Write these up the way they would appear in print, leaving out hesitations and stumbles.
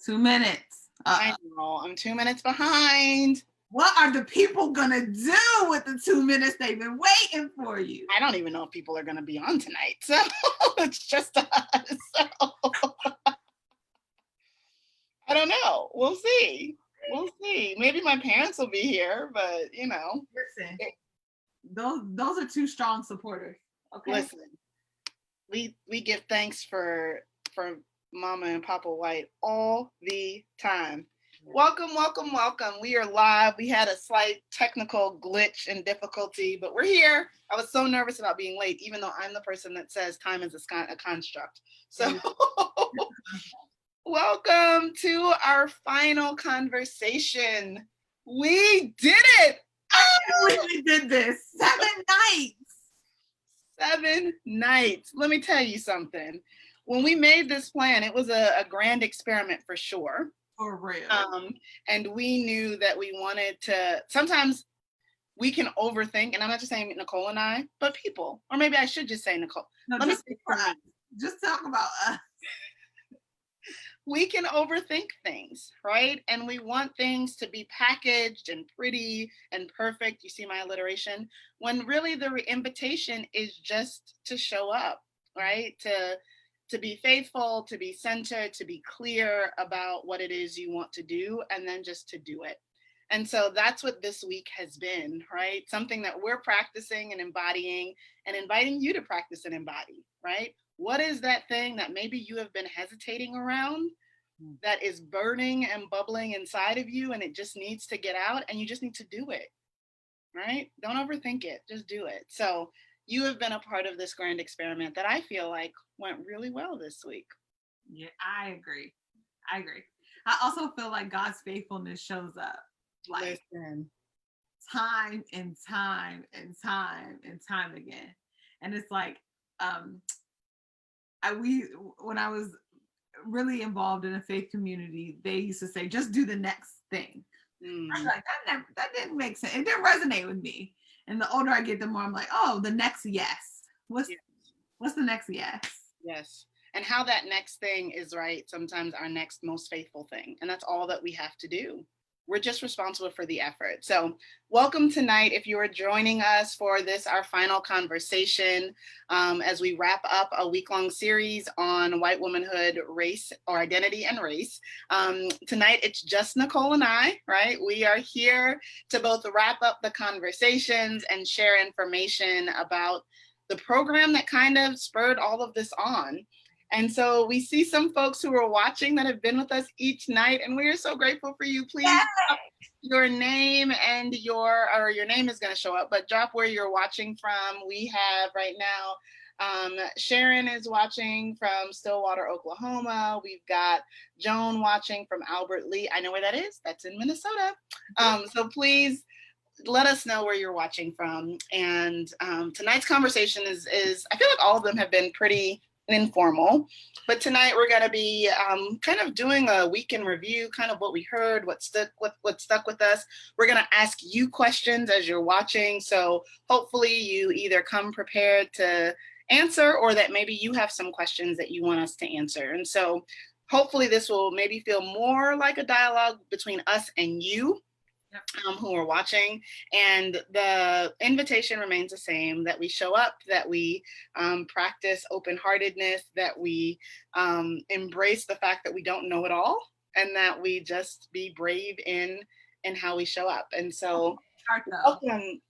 2 minutes. I know, I'm 2 minutes behind. What are the people gonna do with the 2 minutes they've been waiting for you? I don't even know if people are gonna be on tonight, so it's just us. So. I don't know. We'll see. We'll see. Maybe my parents will be here, but you know. Listen, those are two strong supporters. Okay. Listen, we give thanks for Mama and Papa White all the time. Welcome, welcome, welcome. We are live. We had a slight technical glitch and difficulty, but we're here. I was so nervous about being late, even though I'm the person that says time is a construct. So welcome to our final conversation. We did it! We did this. 7 nights. 7 nights. Let me tell you something. When we made this plan, it was a grand experiment for sure. For real. And we knew that we wanted to, sometimes we can overthink, and I'm not just saying Nicole and I, but people, or maybe I should just say Nicole. No, Let just, me say just talk about us. We can overthink things, right? And we want things to be packaged and pretty and perfect. You see my alliteration? When really the invitation is just to show up, right? To be faithful, to be centered, to be clear about what it is you want to do, and then just to do it. And so that's what this week has been, right? Something that we're practicing and embodying and inviting you to practice and embody, right? What is that thing that maybe you have been hesitating around that is burning and bubbling inside of you, and it just needs to get out, and you just need to do it, right? Don't overthink it, just do it. So you have been a part of this grand experiment that I feel like went really well this week. Yeah, I agree. I also feel like God's faithfulness shows up like time and time and time and time again. And it's like, when I was really involved in a faith community, they used to say, just do the next thing. I was like, that didn't make sense. It didn't resonate with me. And the older I get, the more I'm like, oh, the next yes. What's the next yes? Yes. And how that next thing is, right, sometimes our next most faithful thing. And that's all that we have to do. We're just responsible for the effort. So welcome tonight. If you are joining us for this, our final conversation, as we wrap up a week-long series on white womanhood, race, or identity and race. Tonight, it's just Nicole and I, right? We are here to both wrap up the conversations and share information about the program that kind of spurred all of this on. And so we see some folks who are watching that have been with us each night, and we are so grateful for you. Please drop your name and your name is going to show up, but drop where you're watching from. We have right now, Sharon is watching from Stillwater, Oklahoma. We've got Joan watching from Albert Lee. I know where that is. That's in Minnesota. So please let us know where you're watching from. And tonight's conversation is I feel like all of them have been pretty informal, but tonight we're going to be kind of doing a week in review, kind of what we heard, what stuck with us. We're going to ask you questions as you're watching, so hopefully you either come prepared to answer, or that maybe you have some questions that you want us to answer. And so hopefully this will maybe feel more like a dialogue between us and you, who are watching. And the invitation remains the same, that we show up, that we practice open-heartedness, that we embrace the fact that we don't know it all, and that we just be brave in how we show up. And so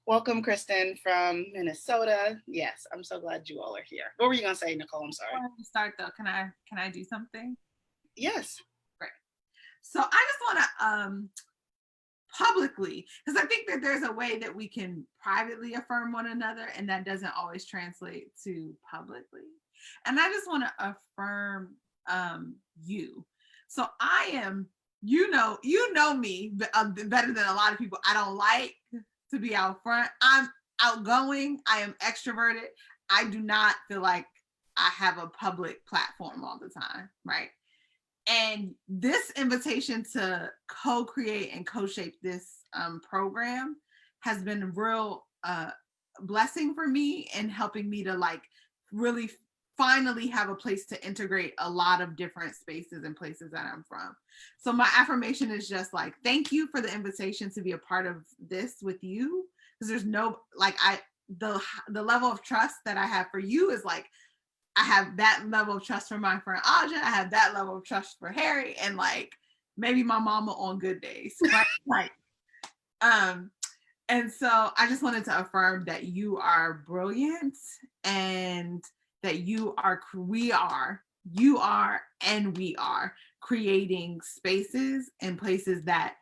welcome Kristen from Minnesota. Yes, I'm so glad you all are here. What were you gonna say, Nicole? I'm sorry. Before we start though, can I do something? Yes. Great. So I just want to publicly, because I think that there's a way that we can privately affirm one another, and that doesn't always translate to publicly. And I just want to affirm you. So I am, you know me better than a lot of people. I don't like to be out front. I'm outgoing. I am extroverted. I do not feel like I have a public platform all the time, right? And this invitation to co-create and co-shape this program has been a real blessing for me, and helping me to like really finally have a place to integrate a lot of different spaces and places that I'm from. So my affirmation is just like, thank you for the invitation to be a part of this with you. Because there's no, like, the level of trust that I have for you is like, I have that level of trust for my friend Aja. I have that level of trust for Harry, and like maybe my mama on good days, right? Like, and so I just wanted to affirm that you are brilliant, and that you are creating spaces and places that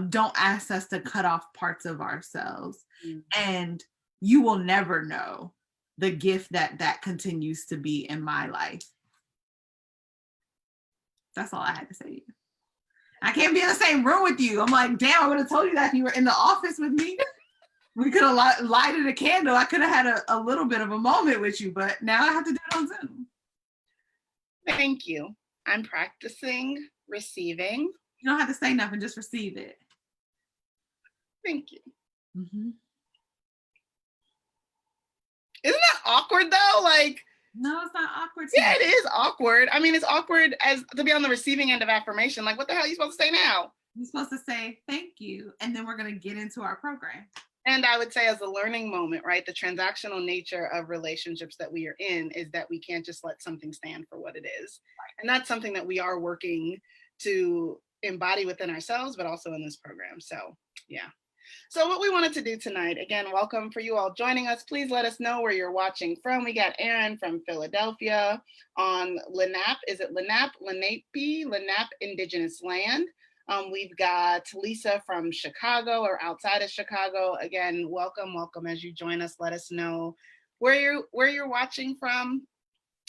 don't ask us to cut off parts of ourselves. Mm-hmm. And you will never know the gift that continues to be in my life. That's all I had to say to you. I can't be in the same room with you. I'm like, damn, I would have told you that if you were in the office with me. We could have lighted a candle. I could have had a little bit of a moment with you, but now I have to do it on Zoom. Thank you. I'm practicing receiving. You don't have to say nothing, just receive it. Thank you. Mm-hmm. Isn't that awkward though? Like, no, it's not awkward. Yeah, it is awkward. I mean, it's awkward as to be on the receiving end of affirmation. Like, what the hell are you supposed to say now? You're supposed to say thank you, and then we're going to get into our program. And I would say as a learning moment, right, the transactional nature of relationships that we are in is that we can't just let something stand for what it is. And that's something that we are working to embody within ourselves, but also in this program. So, yeah. So what we wanted to do tonight, again, welcome for you all joining us. Please let us know where you're watching from. We got Aaron from Philadelphia on Lenape. Is it Lenape? Lenape Indigenous Land. We've got Lisa from Chicago or outside of Chicago. Again, welcome as you join us. Let us know where you're watching from,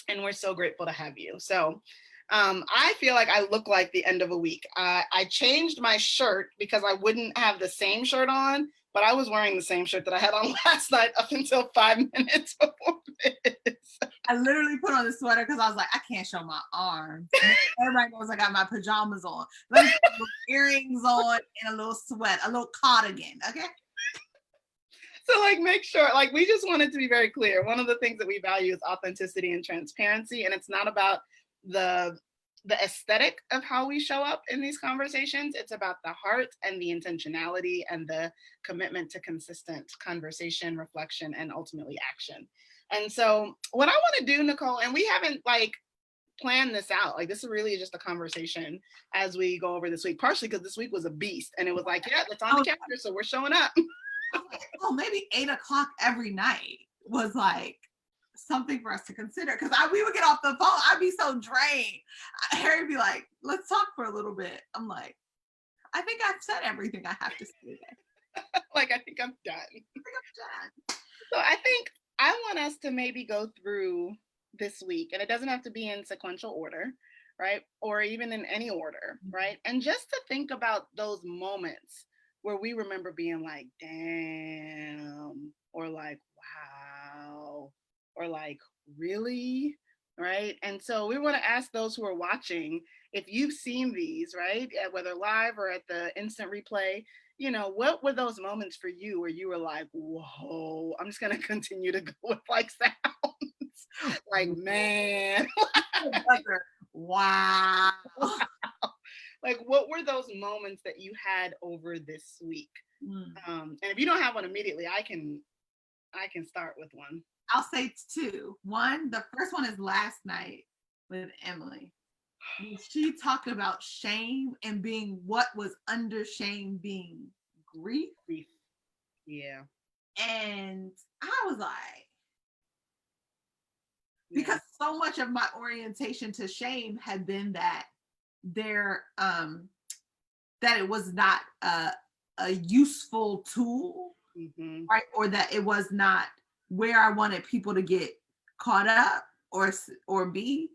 and we're so grateful to have you. So I feel like I look like the end of a week. I changed my shirt because I wouldn't have the same shirt on, but I was wearing the same shirt that I had on last night up until 5 minutes before this. I literally put on the sweater because I was like, I can't show my arms. Everybody knows I got my pajamas on. Let me put earrings on and a little sweat, a little cardigan, okay? So like, make sure, like, we just wanted to be very clear. One of the things that we value is authenticity and transparency. And it's not about the aesthetic of how we show up in these conversations. It's about the heart and the intentionality and the commitment to consistent conversation, reflection, and ultimately action. And so what I want to do, Nicole, and we haven't like planned this out, like this is really just a conversation as we go over this week, partially because this week was a beast and it was like, yeah, it's on the calendar, so we're showing up. Well, maybe 8 o'clock every night was like something for us to consider, because we would get off the phone, I'd be so drained. Harry would be like, let's talk for a little bit. I'm like, I think I've said everything I have to say. Like, I think I'm done. So I think I want us to maybe go through this week, and it doesn't have to be in sequential order, right? Or even in any order, right? And just to think about those moments where we remember being like, damn, or like, wow, or like, really, right? And so we want to ask those who are watching, if you've seen these, right, whether live or at the instant replay, you know, what were those moments for you where you were like, whoa, I'm just going to continue to go with like sounds. Like, man. Wow. Like, what were those moments that you had over this week? And if you don't have one immediately, I can start with one. I'll say 2. One, the first one is last night with Emily. She talked about shame and being what was under shame being grief. Yeah. And I was like, because so much of my orientation to shame had been that that it was not a useful tool, right? Or that it was not where I wanted people to get caught up or be.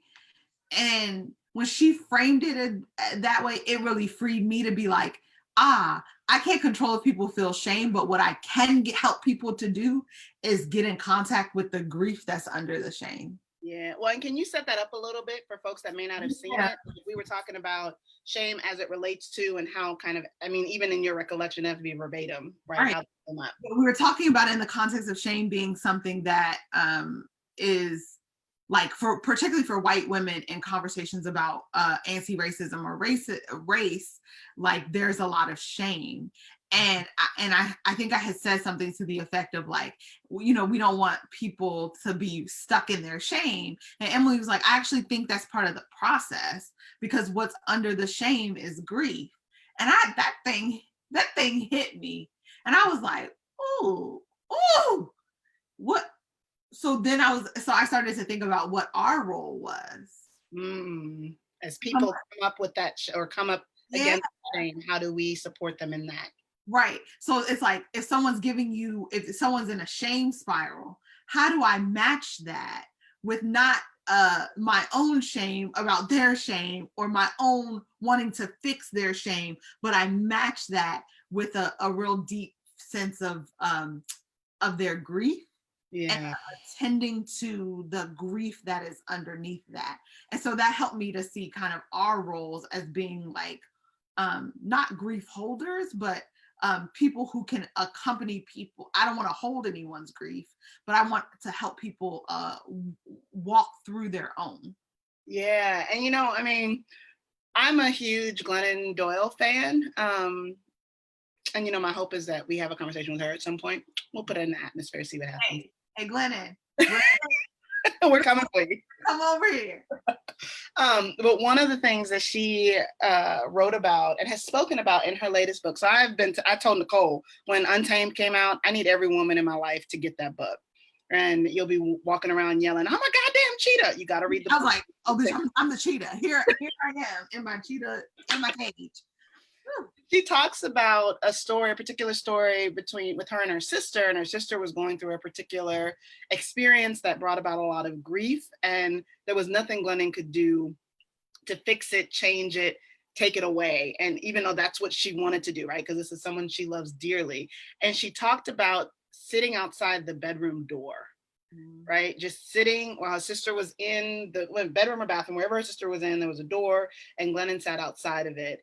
And when she framed it that way, it really freed me to be like, I can't control if people feel shame, but what I can help people to do is get in contact with the grief that's under the shame. Yeah. Well, and can you set that up a little bit for folks that may not have seen it? We were talking about shame as it relates to, and how kind of, I mean, even in your recollection, it has to be verbatim, right? How come up. We were talking about in the context of shame being something that is like for particularly for white women in conversations about anti-racism or race, like there's a lot of shame. And I think I had said something to the effect of like, you know, we don't want people to be stuck in their shame. And Emily was like, I actually think that's part of the process, because what's under the shame is grief. And that thing hit me. And I was like, ooh, ooh, what? So I started to think about what our role was. As people come up with that or come up Yeah. against shame, how do we support them in that? Right. So it's like if someone's in a shame spiral, how do I match that with not my own shame about their shame or my own wanting to fix their shame, but I match that with a real deep sense of their grief. Yeah. And attending to the grief that is underneath that. And so that helped me to see kind of our roles as being like not grief holders, but people who can accompany people. I don't want to hold anyone's grief, but I want to help people walk through their own. Yeah. And, you know, I mean, I'm a huge Glennon Doyle fan. And, you know, my hope is that we have a conversation with her at some point. We'll put it in the atmosphere, see what happens. Hey Glennon. We're coming for you. Come over here. But one of the things that she wrote about and has spoken about in her latest book. So I told Nicole when Untamed came out, I need every woman in my life to get that book. And you'll be walking around yelling, "I'm a goddamn cheetah." You got to read the book. I was like, oh, bitch, I'm the cheetah. Here I am in my cheetah, in my cage. She talks about a particular story with her and her sister was going through a particular experience that brought about a lot of grief, and there was nothing Glennon could do to fix it, change it, take it away. And even though that's what she wanted to do, right? Because this is someone she loves dearly. And she talked about sitting outside the bedroom door, right? Just sitting while her sister was in the bedroom or bathroom, wherever her sister was in, there was a door, and Glennon sat outside of it.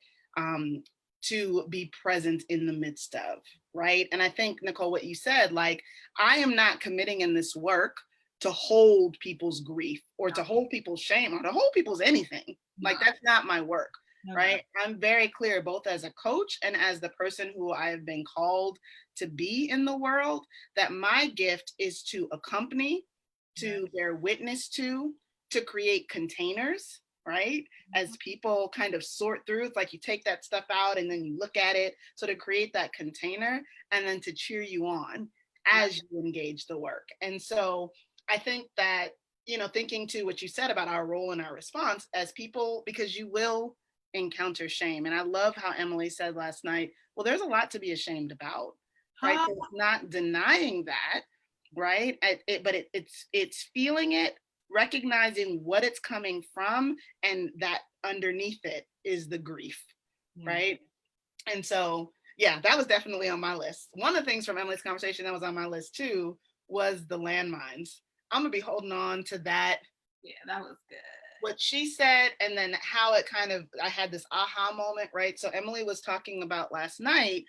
To be present in the midst of, right? And I think, Nicole, what you said, like, I am not committing in this work to hold people's grief or to hold people's shame or to hold people's anything. Like, that's not my work, right? I'm very clear, both as a coach and as the person who I have been called to be in the world, that my gift is to accompany, to bear witness to create containers, right? As people kind of sort through, it's like you take that stuff out and then you look at it. So to create that container and then to cheer you on as you engage the work. And so I think that, you know, thinking to what you said about our role and our response as people, because you will encounter shame. And I love how Emily said last night, well, there's a lot to be ashamed about, right? So it's not denying that, right? But it's feeling it, recognizing what it's coming from, and that underneath it is the grief, right? And so, yeah, that was definitely on my list. One of the things from Emily's conversation that was on my list too was the landmines. I'm gonna be holding on to that. Yeah, that was good. What she said, and then how it kind of, I had this aha moment, right? So Emily was talking about last night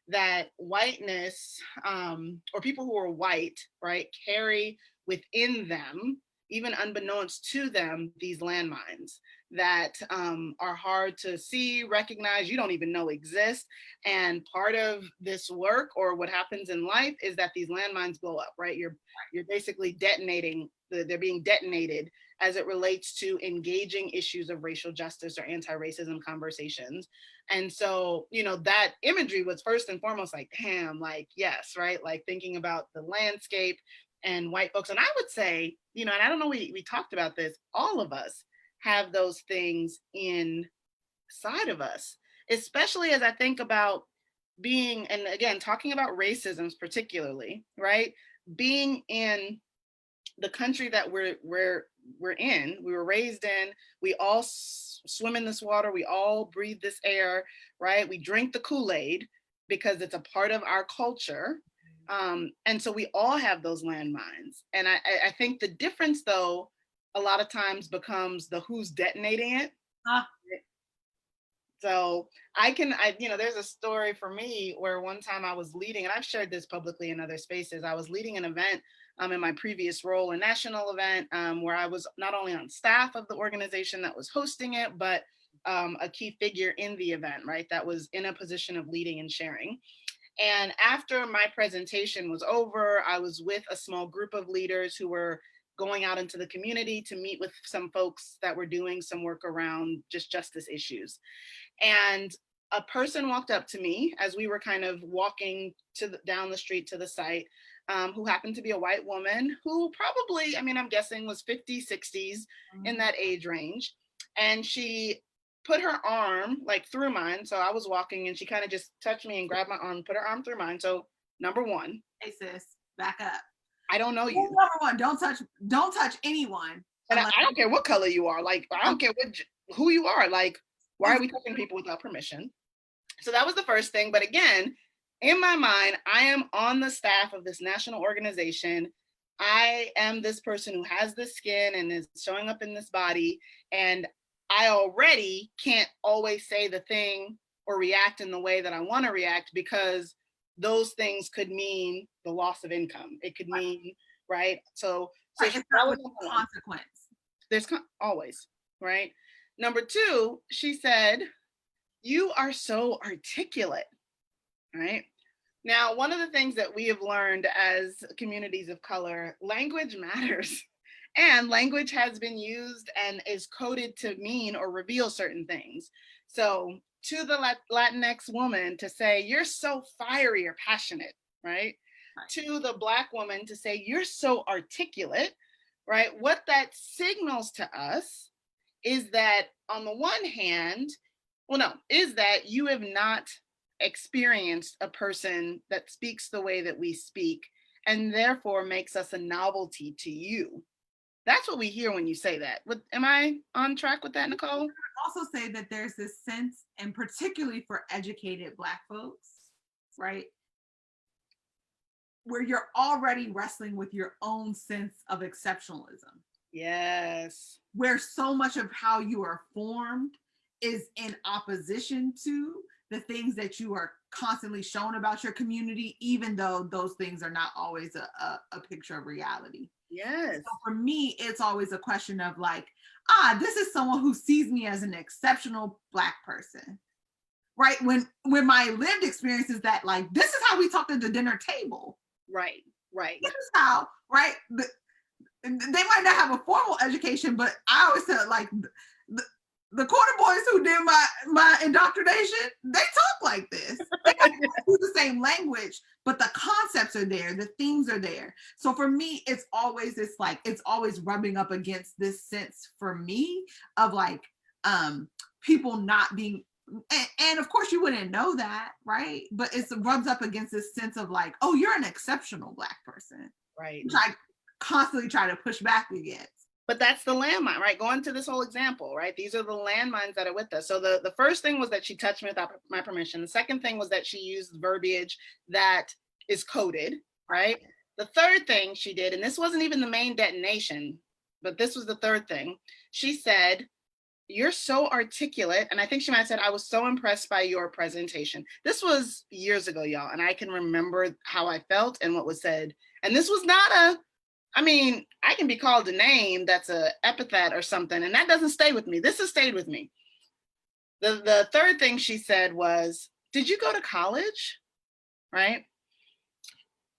that whiteness, or people who are white, right, carry within them, even unbeknownst to them, these landmines that are hard to see, recognize, you don't even know exist. And part of this work, or what happens in life, is that these landmines blow up, right? You're basically detonating, they're being detonated as it relates to engaging issues of racial justice or anti-racism conversations. And so, you know, that imagery was first and foremost like, damn, like, yes, right? Like thinking about the landscape and white folks. And I would say, you know, and I don't know, we talked about this, all of us have those things inside of us, especially as I think about being, and again, talking about racisms particularly, right? Being in the country that we're in, we were raised in, we all swim in this water, we all breathe this air, right? We drink the Kool-Aid because it's a part of our culture. And so we all have those landmines. And I think the difference, though, a lot of times becomes the who's detonating it. So you know, there's a story for me where one time I was leading, and I've shared this publicly in other spaces, I was leading an event in my previous role, a national event where I was not only on staff of the organization that was hosting it, but a key figure in the event, right? That was in a position of leading and sharing. And after my presentation was over, I was with a small group of leaders who were going out into the community to meet with some folks that were doing some work around just justice issues. And a person walked up to me as we were kind of walking down the street to the site, who happened to be a white woman who probably, I mean, I'm guessing was 50s, 60s, in that age range. And she put her arm like through mine. So I was walking and she kind of just touched me and grabbed my arm, put her arm through mine. So number one, hey sis, back up. I don't know you. Number one, don't touch anyone. And I don't care what color you are. Like, I don't care who you are. Like, why are we touching people without permission? So that was the first thing. But again, in my mind, I am on the staff of this national organization. I am this person who has this skin and is showing up in this body. And I already can't always say the thing or react in the way that I want to react, because those things could mean the loss of income. It could mean, right? So it's not with consequence. There's always, right? Number two, she said, you are so articulate, right? Now, one of the things that we have learned as communities of color, language matters. And language has been used and is coded to mean or reveal certain things. So to the Latinx woman to say, you're so fiery or passionate, right? To the Black woman to say, you're so articulate, right? What that signals to us is that on the one hand, is that you have not experienced a person that speaks the way that we speak and therefore makes us a novelty to you. That's what we hear when you say that. Am I on track with that, Nicole? I would also say that there's this sense, and particularly for educated Black folks, right, where you're already wrestling with your own sense of exceptionalism. Yes. Where so much of how you are formed is in opposition to the things that you are constantly shown about your community, even though those things are not always a picture of reality. Yes. So for me, it's always a question of like, this is someone who sees me as an exceptional Black person, right? When my lived experience is that like, this is how we talk at the dinner table. Right. This is how, right? They might not have a formal education, but I always said like, the quarter boys who did my indoctrination, they talk like this. They don't do the same language, but the concepts are there, the themes are there. So for me, it's always this like, it's always rubbing up against this sense for me of like people not being, and of course you wouldn't know that, right? But it rubs up against this sense of like, oh, you're an exceptional Black person. Right. Which I constantly try to push back against. But that's the landmine, right? Going to this whole example, right? These are the landmines that are with us. So the first thing was that she touched me without my permission. The second thing was that she used verbiage that is coded, right? The third thing she did, and this wasn't even the main detonation, but this was the third thing. She said, you're so articulate. And I think she might have said, I was so impressed by your presentation. This was years ago, y'all. And I can remember how I felt and what was said. And this was not I can be called a name that's an epithet or something, and that doesn't stay with me. This has stayed with me. The third thing she said was, did you go to college? Right?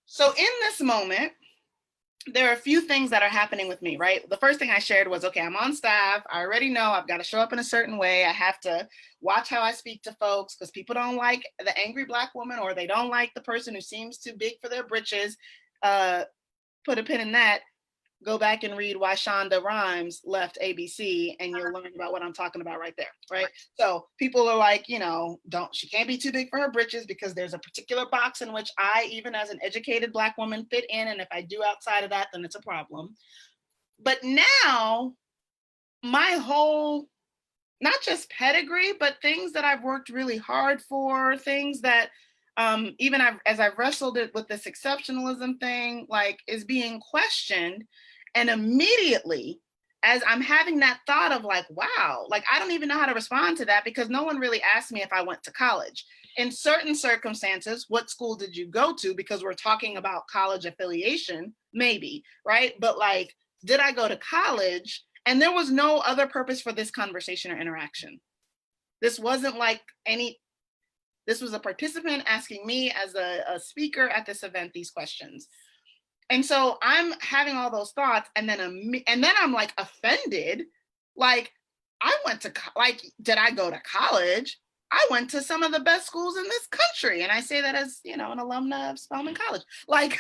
So in this moment, there are a few things that are happening with me, right? The first thing I shared was, okay, I'm on staff. I already know I've got to show up in a certain way. I have to watch how I speak to folks because people don't like the angry Black woman, or they don't like the person who seems too big for their britches. Put a pin in that, go back and read why Shonda Rhimes left ABC, and you'll learn about what I'm talking about right there, right? So people are like, she can't be too big for her britches because there's a particular box in which I, even as an educated Black woman, fit in, and if I do outside of that, then it's a problem. But now, my whole, not just pedigree, but things that I've worked really hard for, things that even as I've wrestled it with this exceptionalism thing, like, is being questioned. And immediately, as I'm having that thought of like, wow, like I don't even know how to respond to that because no one really asked me if I went to college. In certain circumstances, what school did you go to? Because we're talking about college affiliation, maybe, right? But like, did I go to college? And there was no other purpose for this conversation or interaction. This wasn't like this was a participant asking me as a speaker at this event these questions. And so I'm having all those thoughts, and then I'm like offended. Like, I went to did I go to college? I went to some of the best schools in this country, and I say that as an alumna of Spelman College. Like,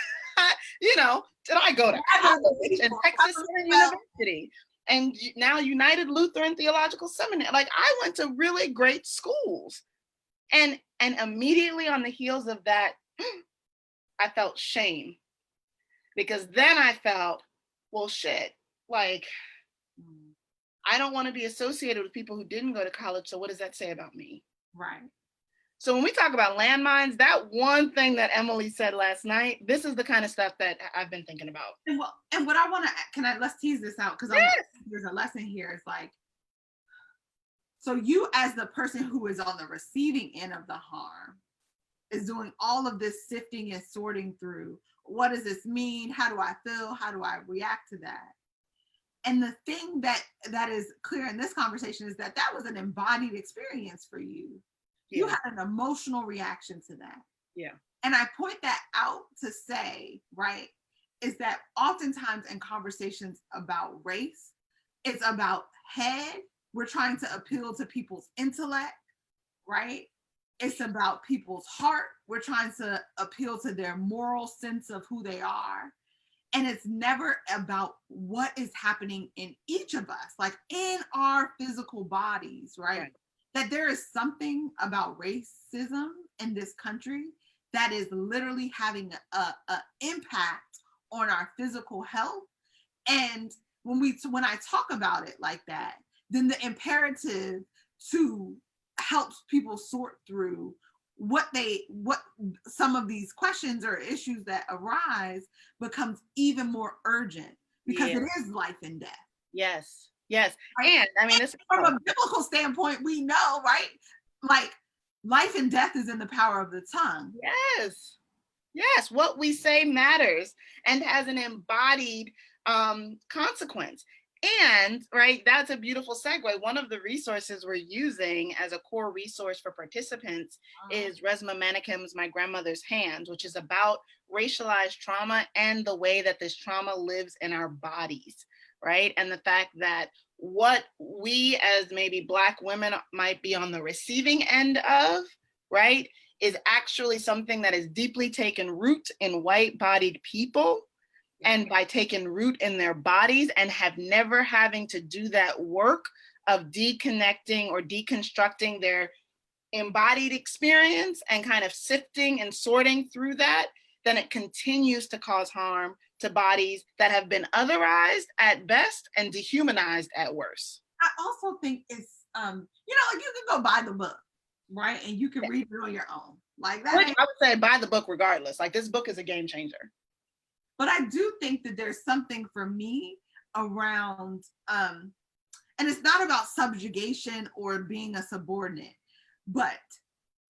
did I go to college and Texas University, and now United Lutheran Theological Seminary? Like, I went to really great schools, and immediately on the heels of that, I felt shame. Because then I felt, well, shit, like, I don't want to be associated with people who didn't go to college. So what does that say about me? Right. So when we talk about landmines, that one thing that Emily said last night, this is the kind of stuff that I've been thinking about. And what I want to, let's tease this out, because yes. There's a lesson here. It's like, so you as the person who is on the receiving end of the harm is doing all of this sifting and sorting through. What does this mean? How do I feel? How do I react to that? And the thing that is clear in this conversation is that was an embodied experience for you. Yeah. You had an emotional reaction to that. Yeah. And I point that out to say, right, is that oftentimes in conversations about race, it's about head. We're trying to appeal to people's intellect, right? It's about people's heart. We're trying to appeal to their moral sense of who they are. And it's never about what is happening in each of us, like in our physical bodies, right? That there is something about racism in this country that is literally having a impact on our physical health. And when I talk about it like that, then the imperative to helps people sort through what some of these questions or issues that arise becomes even more urgent because it is life and death. Yes. Right? And I mean, this from a biblical standpoint, we know, right? Like life and death is in the power of the tongue. Yes. What we say matters and has an embodied consequence. And, right, that's a beautiful segue. One of the resources we're using as a core resource for participants is Resmaa Menakem's My Grandmother's Hands, which is about racialized trauma and the way that this trauma lives in our bodies, right? And the fact that what we as maybe Black women might be on the receiving end of, right, is actually something that is deeply taken root in white-bodied people. And by taking root in their bodies and have never having to do that work of deconnecting or deconstructing their embodied experience and kind of sifting and sorting through that, then it continues to cause harm to bodies that have been otherized at best and dehumanized at worst. I also think it's, like you can go buy the book, right? And you can read it on your own. Like that. Which I would say buy the book regardless. Like this book is a game changer. But I do think that there's something for me around, and it's not about subjugation or being a subordinate, but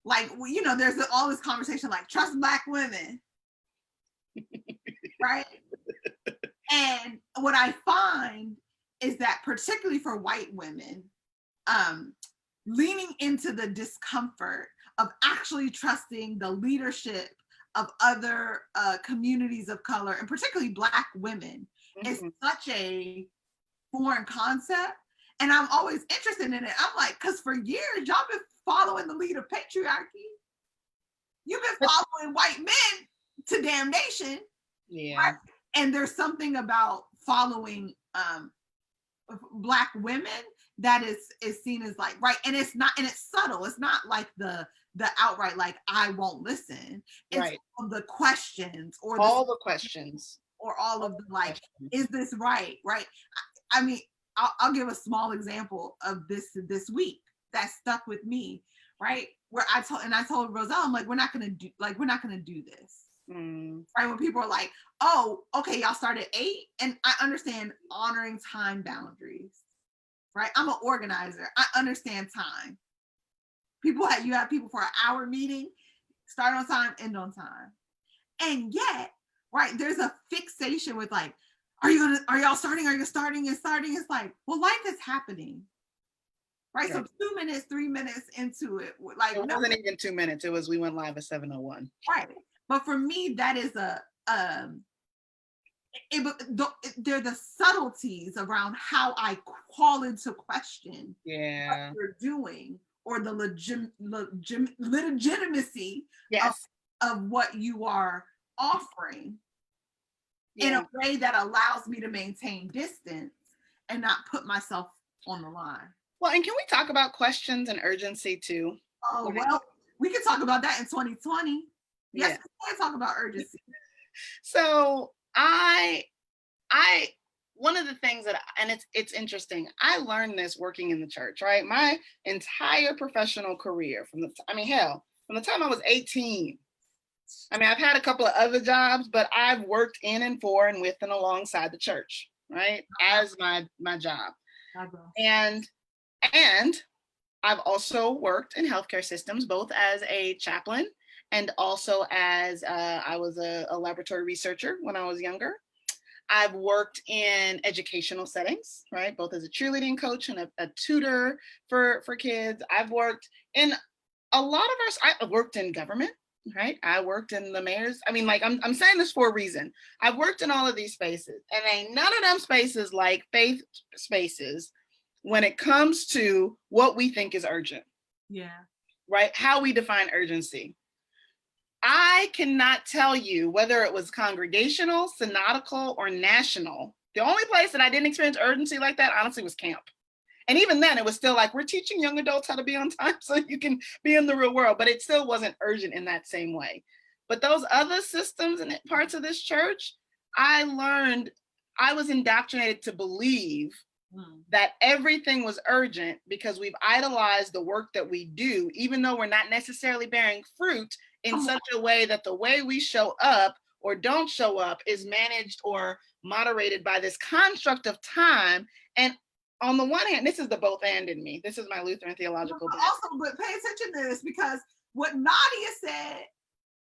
like, there's all this conversation like trust Black women, right? And what I find is that particularly for white women, leaning into the discomfort of actually trusting the leadership of other communities of color, and particularly Black women, is such a foreign concept. And I'm always interested in it. I'm like, because for years, y'all been following the lead of patriarchy. You've been following white men to damnation. Yeah. Right? And there's something about following Black women that is seen as like, right. And it's not, and it's subtle. It's not like the outright, like, I won't listen. It's right. The questions or all the questions or all of the like, is this right? Right. I mean, I'll give a small example of this week that stuck with me, right? Where I told Rozella, I'm like, we're not gonna do this. Right? When people are like, oh, okay, y'all start at 8. And I understand honoring time boundaries, right? I'm an organizer. I understand time. You have people for an hour meeting, start on time, end on time. And yet, right, there's a fixation with like, are y'all starting? Are you starting and starting? It's like, well, life is happening. Right. So 2 minutes, 3 minutes into it, like it wasn't even 2 minutes. It was we went live at 7:01. Right. But for me, that is they're the subtleties around how I call into question what you're doing or the legitimacy of what you are offering in a way that allows me to maintain distance and not put myself on the line. Well, and can we talk about questions and urgency too? Oh, well, we can talk about that in 2020. Yes, we can talk about urgency. So one of the things that, and it's interesting, I learned this working in the church, right? My entire professional career from the time I was 18. I mean, I've had a couple of other jobs, but I've worked in and for and with and alongside the church, right? As my job. And I've also worked in healthcare systems, both as a chaplain and also as I was a laboratory researcher when I was younger. I've worked in educational settings, right? Both as a cheerleading coach and a tutor for kids. I've worked in a lot of I worked in government, right? I worked in the mayor's. I mean, like I'm saying this for a reason. I've worked in all of these spaces, and ain't none of them spaces like faith spaces when it comes to what we think is urgent. Yeah. Right? How we define urgency. I cannot tell you whether it was congregational, synodical, or national. The only place that I didn't experience urgency like that, honestly, was camp. And even then, it was still like, we're teaching young adults how to be on time so you can be in the real world, but it still wasn't urgent in that same way. But those other systems and parts of this church, I was indoctrinated to believe that everything was urgent because we've idolized the work that we do, even though we're not necessarily bearing fruit in such a way that the way we show up or don't show up is managed or moderated by this construct of time. And on the one hand, this is the both and in me. This is my Lutheran theological background. Also, but pay attention to this, because what Nadia said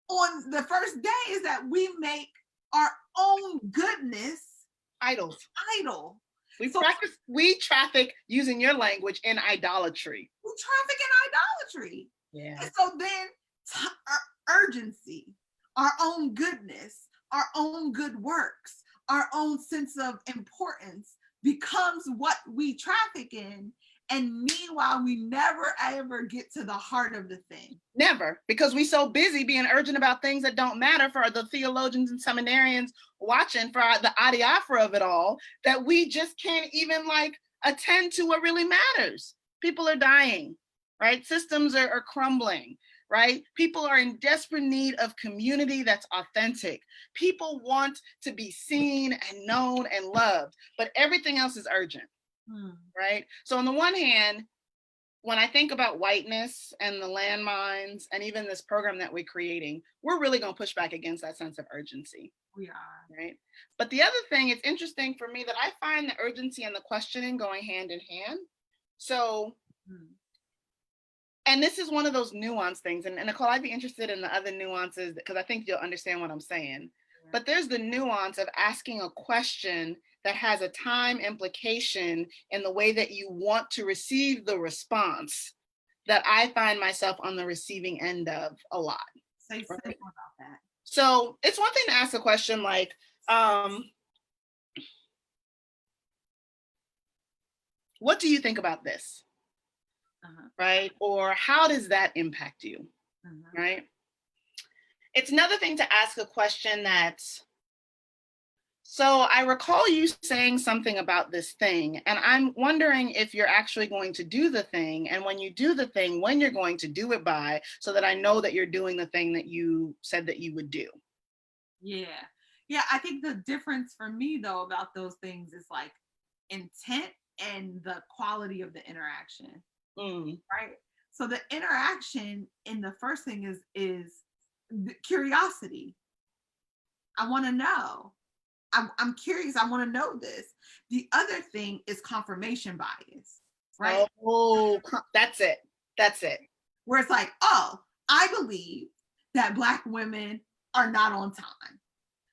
on the first day is that we make our own goodness idol. We traffic, using your language, in idolatry. We traffic in idolatry. Yeah. And so then urgency, our own goodness, our own good works, our own sense of importance becomes what we traffic in. And meanwhile, we never ever get to the heart of the thing. Never, because we're so busy being urgent about things that don't matter for the theologians and seminarians watching, for the adiaphora of it all, that we just can't even attend to what really matters. People are dying, right? Systems are crumbling, right? People are in desperate need of community that's authentic. People want to be seen and known and loved, but everything else is urgent. Right? So on the one hand, when I think about whiteness and the landmines and even this program that we're creating, we're really going to push back against that sense of urgency. We are. Right? But the other thing, it's interesting for me that I find the urgency and the questioning going hand in hand. So, and this is one of those nuanced things. And Nicole, I'd be interested in the other nuances because I think you'll understand what I'm saying. Yeah. But there's the nuance of asking a question that has a time implication in the way that you want to receive the response that I find myself on the receiving end of a lot. Say something about that. So it's one thing to ask a question like, what do you think about this? Right? Or how does that impact you? Right? It's another thing to ask a question that's, so I recall you saying something about this thing, and I'm wondering if you're actually going to do the thing, and when you do the thing, when you're going to do it by, so that I know that you're doing the thing that you said that you would do. Yeah. Yeah, I think the difference for me, though, about those things is like intent and the quality of the interaction. Right? So the interaction in the first thing is curiosity. I want to know. I'm curious. I want to know this. The other thing is confirmation bias, right? Oh, that's it. That's it. Where it's like, oh, I believe that Black women are not on time.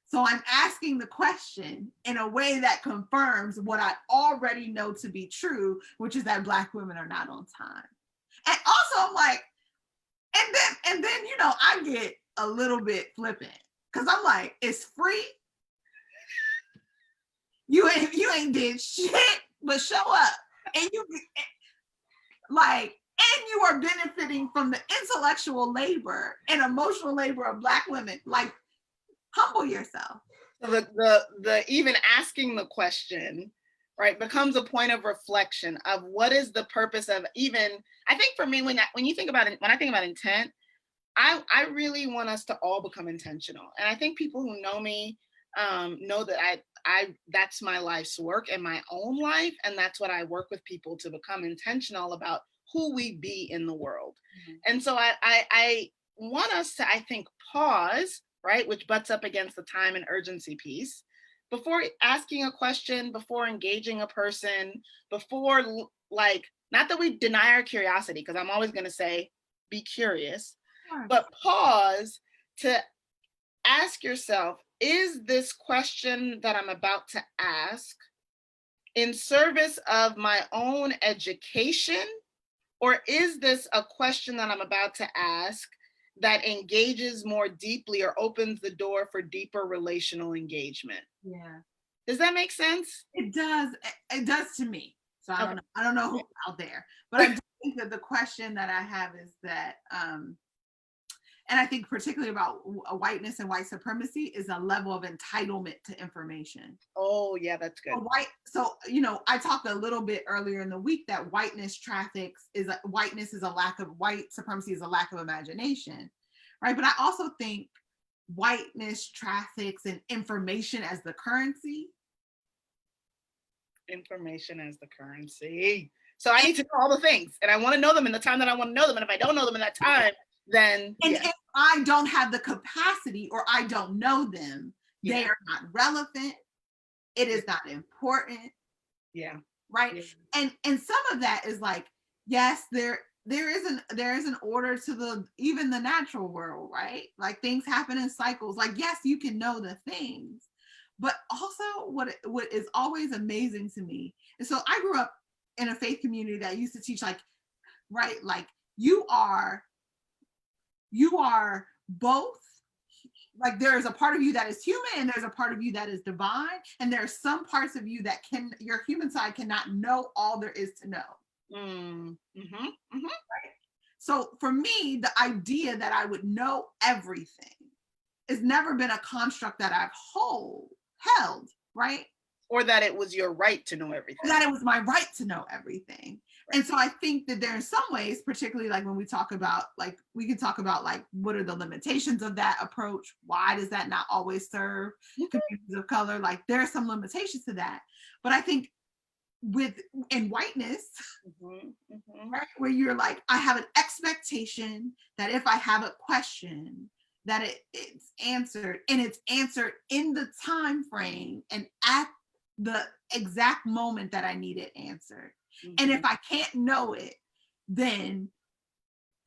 So I'm asking the question in a way that confirms what I already know to be true, which is that Black women are not on time. And also I'm like, and then I get a little bit flippant because I'm like, it's free. You ain't did shit but show up. And you like, and you are benefiting from the intellectual labor and emotional labor of Black women. Like, humble yourself. So the even asking the question, right, becomes a point of reflection of what is the purpose of even. I think for me, when you think about it, when I think about intent, I really want us to all become intentional. And I think people who know me know that I that's my life's work and my own life, and that's what I work with people to become intentional about who we be in the world. Mm-hmm. And so I want us to, I think, pause, right, which butts up against the time and urgency piece, before asking a question, before engaging a person, before, like, not that we deny our curiosity, because I'm always going to say, be curious, but pause to ask yourself, is this question that I'm about to ask in service of my own education? Or is this a question that I'm about to ask that engages more deeply or opens the door for deeper relational engagement? Yeah. Does that make sense? It does. It does to me. So I don't know. I don't know who's out there, but I do think that the question that I have is that, and I think particularly about whiteness and white supremacy, is a level of entitlement to information. Oh yeah, that's good. So I talked a little bit earlier in the week that whiteness is a lack of, white supremacy is a lack of imagination, right? But I also think whiteness traffics in information as the currency. Information as the currency. So I need to know all the things, and I want to know them in the time that I want to know them. And if I don't know them in that time, then if I don't have the capacity or I don't know them, they are not relevant. It is not important. Yeah. Right. Yeah. And some of that is like, yes, there is an order to even the natural world, right? Like, things happen in cycles. Like, yes, you can know the things, but also what is always amazing to me. And so I grew up in a faith community that used to teach, like, right, like, you are both. Like, there is a part of you that is human and there's a part of you that is divine. And there are some parts of you that your human side cannot know all there is to know. Mm-hmm. Mm-hmm. Right? So for me, the idea that I would know everything has never been a construct that I've held, right? Or that it was your right to know everything. That it was my right to know everything. Right. And so I think that there are some ways, particularly like when we talk about, like, we can talk about, like, what are the limitations of that approach? Why does that not always serve communities of color? Like, there are some limitations to that. But I think in whiteness, right, where you're like, I have an expectation that if I have a question, that it's answered, and it's answered in the time frame and at the exact moment that I need it answered. Mm-hmm. And if I can't know it, then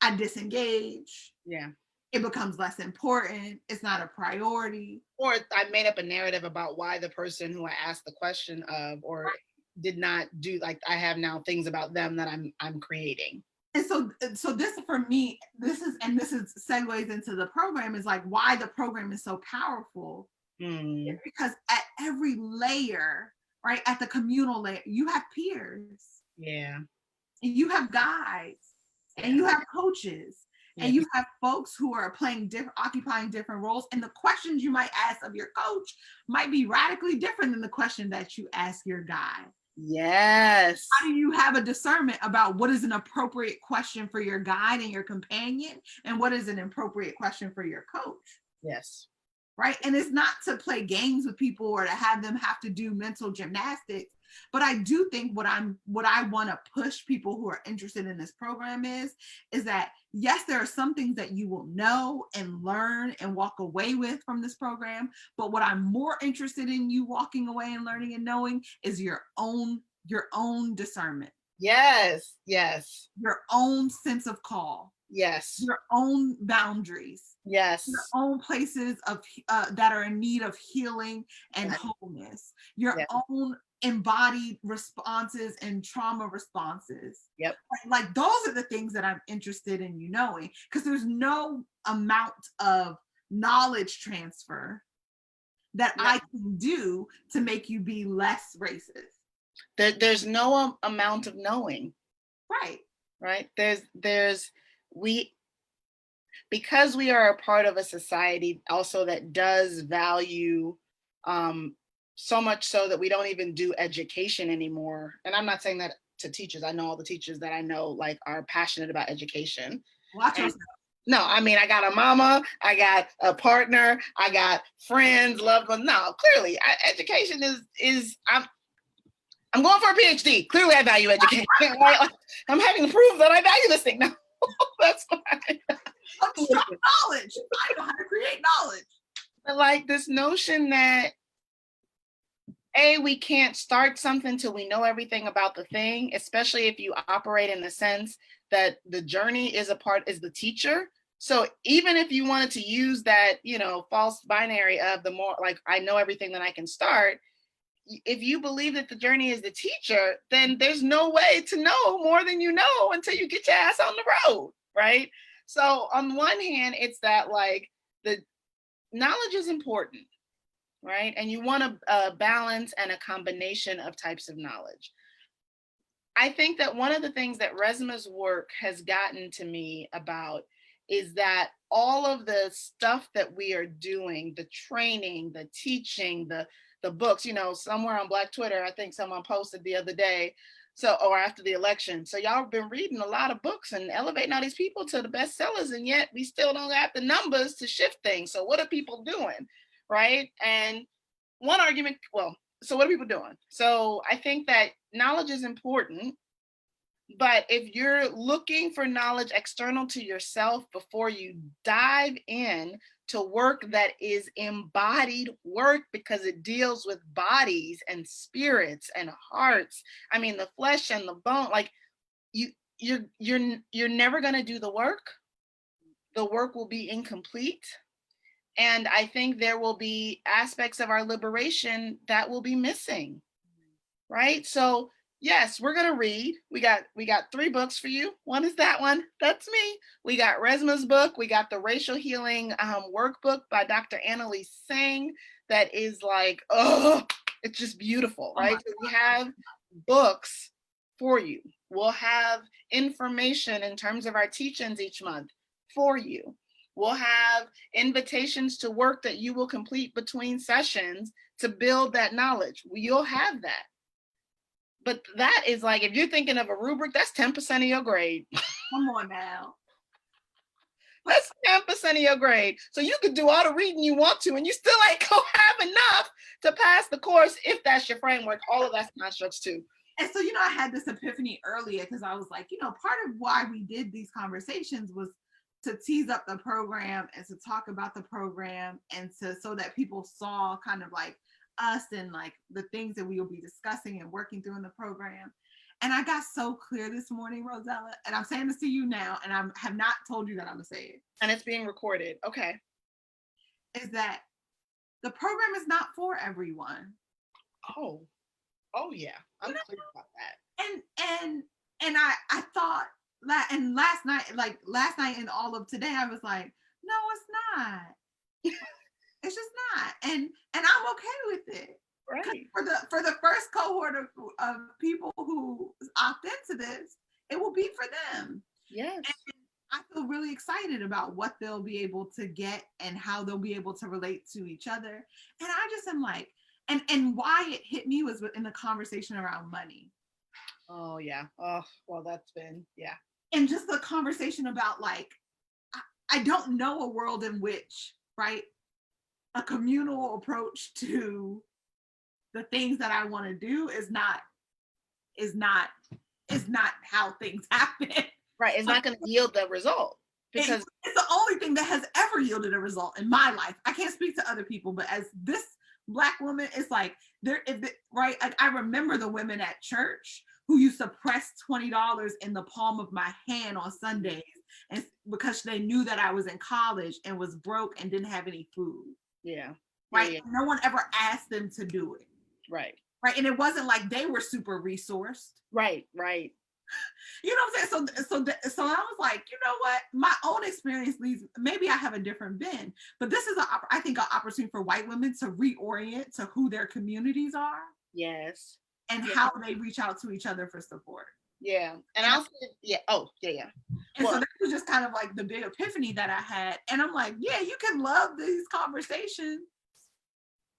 I disengage. Yeah. It becomes less important. It's not a priority. Or I made up a narrative about why the person who I asked the question of or did not do, like, I have now things about them that I'm creating. And so this, for me, this is segues into the program, is like, why the program is so powerful. Because at every layer, right, at the communal layer, you have peers. Yeah. And you have guides. Yeah. And you have coaches. Yeah. And you have folks who are occupying different roles. And the questions you might ask of your coach might be radically different than the question that you ask your guide. Yes. How do you have a discernment about what is an appropriate question for your guide and your companion, and what is an appropriate question for your coach? Yes. Right. And it's not to play games with people or to have them have to do mental gymnastics. But I do think what I want to push people who are interested in this program is that yes, there are some things that you will know and learn and walk away with from this program. But what I'm more interested in you walking away and learning and knowing is your own discernment. Yes, yes. Your own sense of call. Yes. Your own boundaries. Yes. Your own places of that are in need of healing and Yes. wholeness. Your Yes. own embodied responses and trauma responses. Yep. Like those are the things that I'm interested in you knowing, because there's no amount of knowledge transfer that I can do to make you be less racist. There's no amount of knowing. Right. Because we are a part of a society also that does value so much so that we don't even do education anymore. And I'm not saying that to teachers. I know all the teachers that I know like are passionate about education. Watch yourself. No, I mean, I got a mama, I got a partner, I got friends, loved ones. No, clearly education is I'm going for a PhD. Clearly I value education. I'm having to prove that I value this thing. No, that's fine. Knowledge. I know how to create knowledge. But like this notion that we can't start something till we know everything about the thing, especially if you operate in the sense that the journey is the teacher. So even if you wanted to use that, false binary of the more like I know everything that I can start, if you believe that the journey is the teacher, then there's no way to know more than you know until you get your ass on the road, right? So on one hand, it's that like the knowledge is important, right? And you want a balance and a combination of types of knowledge. I think that one of the things that Resma's work has gotten to me about is that all of the stuff that we are doing, the training, the teaching, the books, somewhere on Black Twitter, I think someone posted the other day, or after the election. So y'all have been reading a lot of books and elevating all these people to the bestsellers, and yet we still don't have the numbers to shift things. So what are people doing, right? And one argument, so what are people doing? So I think that knowledge is important, but if you're looking for knowledge external to yourself before you dive in to work that is embodied work, because it deals with bodies and spirits and hearts, I mean the flesh and the bone, like you're never going to do the work. The work will be incomplete. And I think there will be aspects of our liberation that will be missing, right? So yes, we're gonna read. We got 3 books for you. One is that one. That's me. We got Resma's book. We got the Racial Healing Workbook by Dr. Annalise Singh. That is like, it's just beautiful, right? So we have books for you. We'll have information in terms of our teach-ins each month for you. We'll have invitations to work that you will complete between sessions to build that knowledge. You'll have that. But that is like, if you're thinking of a rubric, that's 10% of your grade. Come on now. That's 10% of your grade. So you could do all the reading you want to, and you still ain't gonna have enough to pass the course if that's your framework. All of that's constructs too. And so, I had this epiphany earlier because I was like, part of why we did these conversations was to tease up the program and to talk about the program and so that people saw kind of like us and like the things that we will be discussing and working through in the program. And I got so clear this morning, Rozella, and I'm saying this to you now, and I have not told you that I'm gonna say it. And it's being recorded. Okay. Is that the program is not for everyone. Oh yeah. I'm clear about that. And I thought that, and last night and all of today, I was like, no, it's not. It's just not. And I'm okay with it. Right. For the first cohort of people who opt into this, it will be for them. Yes. And I feel really excited about what they'll be able to get and how they'll be able to relate to each other. And I just am like, and why it hit me was in the conversation around money. Oh yeah. Oh, well, that's been, yeah. And just the conversation about like, I don't know a world in which, right, a communal approach to the things that I want to do is not how things happen. Right. It's not going to yield the result because it's the only thing that has ever yielded a result in my life. I can't speak to other people, but as this Black woman, it's like right. Like I remember the women at church who used to press $20 in the palm of my hand on Sundays, and because they knew that I was in college and was broke and didn't have any food. Yeah. Right. Yeah. No one ever asked them to do it. Right. Right. And it wasn't like they were super resourced. Right. Right. You know what I'm saying? So I was like, you know what? My own experience leads, maybe I have a different bend, but this is, I think, an opportunity for white women to reorient to who their communities are. Yes. And how they reach out to each other for support. Yeah. And I'll say, yeah. Oh, yeah. And so that was just kind of like the big epiphany that I had. And I'm like, yeah, you can love these conversations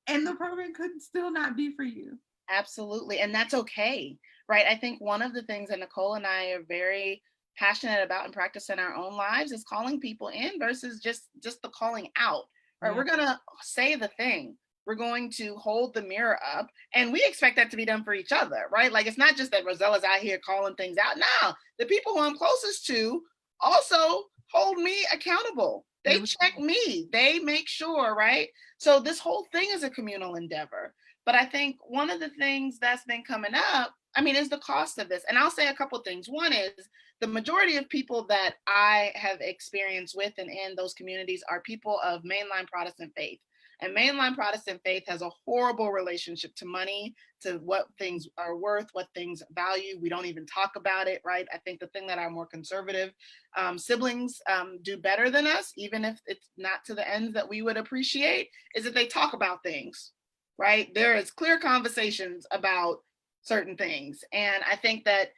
and the program could still not be for you. Absolutely. And that's okay. Right. I think one of the things that Nicole and I are very passionate about and practice in our own lives is calling people in versus just the calling out. Right. Yeah. We're going to say the thing. We're going to hold the mirror up, and we expect that to be done for each other. Right. Like, it's not just that Rozella's out here calling things out. No, the people who I'm closest to also hold me accountable. They check me. They make sure. Right. So this whole thing is a communal endeavor. But I think one of the things that's been coming up, is the cost of this. And I'll say a couple of things. One is the majority of people that I have experience with and in those communities are people of mainline Protestant faith. And mainline Protestant faith has a horrible relationship to money, to what things are worth, what things value. We don't even talk about it, right? I think the thing that our more conservative siblings do better than us, even if it's not to the ends that we would appreciate, is that they talk about things, right? There is clear conversations about certain things. And I think that